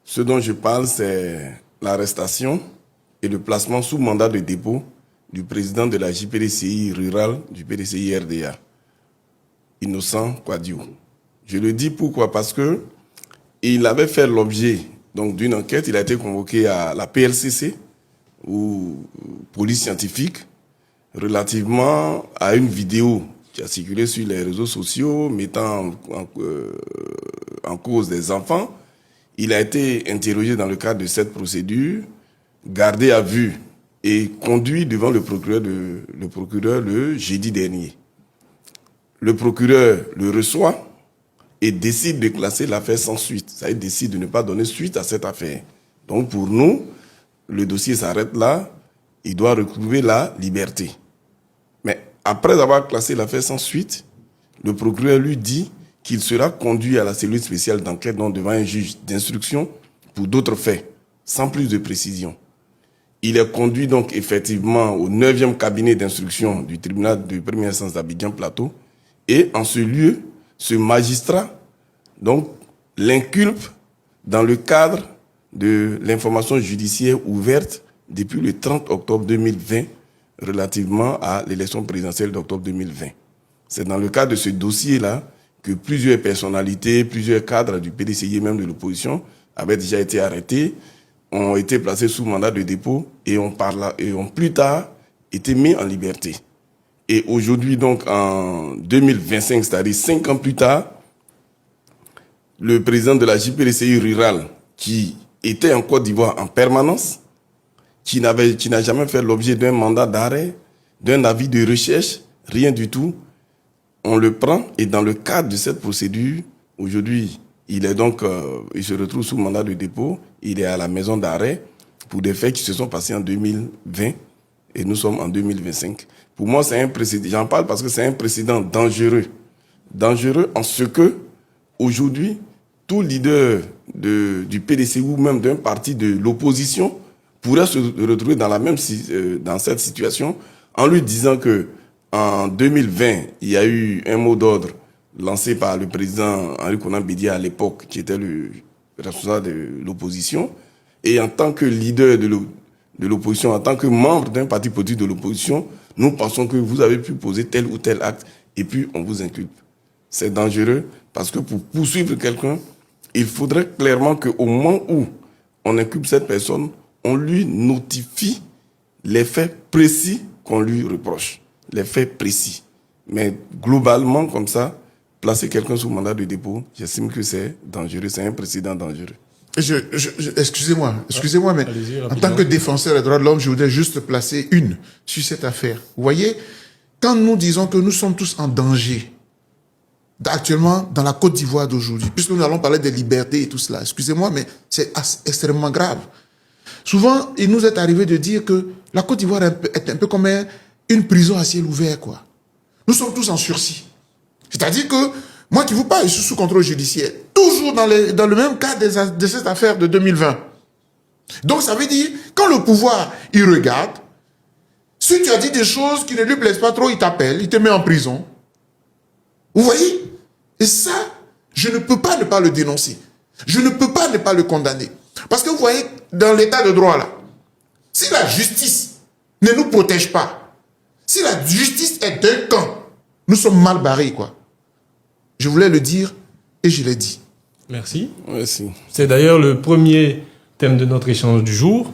Ce dont je parle, c'est l'arrestation et le placement sous mandat de dépôt du président de la JPDCI rurale du PDCI RDA, Innocent Kouadio. Je le dis pourquoi? Parce que il avait fait l'objet d'une enquête. Il a été convoqué à la PLCC, ou police scientifique, relativement à une vidéo qui a circulé sur les réseaux sociaux mettant en cause des enfants. Il a été interrogé dans le cadre de cette procédure, gardé à vue et conduit devant le procureur le jeudi dernier. Le procureur le reçoit et décide de classer l'affaire sans suite. Ça, il décide de ne pas donner suite à cette affaire. Donc pour nous, le dossier s'arrête là, il doit retrouver la liberté. Mais après avoir classé l'affaire sans suite, le procureur lui dit qu'il sera conduit à la cellule spéciale d'enquête devant un juge d'instruction pour d'autres faits, sans plus de précision. Il est conduit donc effectivement au 9e cabinet d'instruction du tribunal de première instance d'Abidjan Plateau, et en ce lieu, ce magistrat l'inculpe dans le cadre de l'information judiciaire ouverte depuis le 30 octobre 2020 relativement à l'élection présidentielle d'octobre 2020. C'est dans le cadre de ce dossier-là que plusieurs personnalités, plusieurs cadres du PDCI et même de l'opposition avaient déjà été arrêtés, ont été placés sous mandat de dépôt et ont plus tard été mis en liberté. Et aujourd'hui, donc en 2025, c'est-à-dire 5 ans plus tard, le président de la JPDCI rurale, qui était en Côte d'Ivoire en permanence, qui n'a jamais fait l'objet d'un mandat d'arrêt, d'un avis de recherche, rien du tout, on le prend et dans le cadre de cette procédure, aujourd'hui, il se retrouve sous mandat de dépôt, il est à la maison d'arrêt pour des faits qui se sont passés en 2020 et nous sommes en 2025. Pour moi, c'est un précédent. J'en parle parce que c'est un précédent dangereux. Dangereux en ce que, aujourd'hui, tout leader du PDC ou même d'un parti de l'opposition pourrait se retrouver dans cette situation en lui disant que en 2020, il y a eu un mot d'ordre lancé par le président Henri Konan Bédié à l'époque, qui était le responsable de l'opposition. Et en tant que leader de l'opposition, en tant que membre d'un parti politique de l'opposition, nous pensons que vous avez pu poser tel ou tel acte et puis on vous inculpe. C'est dangereux parce que pour poursuivre quelqu'un, il faudrait clairement qu'au moment où on inculpe cette personne, on lui notifie les faits précis qu'on lui reproche. Les faits précis. Mais globalement, comme ça, placer quelqu'un sous mandat de dépôt, j'estime que c'est dangereux, c'est un précédent dangereux. Excusez-moi, mais en tant que défenseur des droits de l'homme, je voudrais juste placer une sur cette affaire. Vous voyez, quand nous disons que nous sommes tous en danger, actuellement, dans la Côte d'Ivoire d'aujourd'hui, puisque nous allons parler des libertés et tout cela, excusez-moi, mais c'est extrêmement grave. Souvent, il nous est arrivé de dire que la Côte d'Ivoire est un peu comme une prison à ciel ouvert, quoi. Nous sommes tous en sursis. C'est-à-dire que, moi qui vous parle, je suis sous contrôle judiciaire, toujours dans le même cadre de cette affaire de 2020. Donc ça veut dire, quand le pouvoir, il regarde, si tu as dit des choses qui ne lui plaisent pas trop, il t'appelle, il te met en prison. Vous voyez? Et ça, je ne peux pas ne pas le dénoncer. Je ne peux pas ne pas le condamner. Parce que vous voyez, dans l'état de droit là, si la justice ne nous protège pas, si la justice est d'un camp, nous sommes mal barrés, quoi. Je voulais le dire et je l'ai dit. Merci. Merci. C'est d'ailleurs le premier thème de notre échange du jour.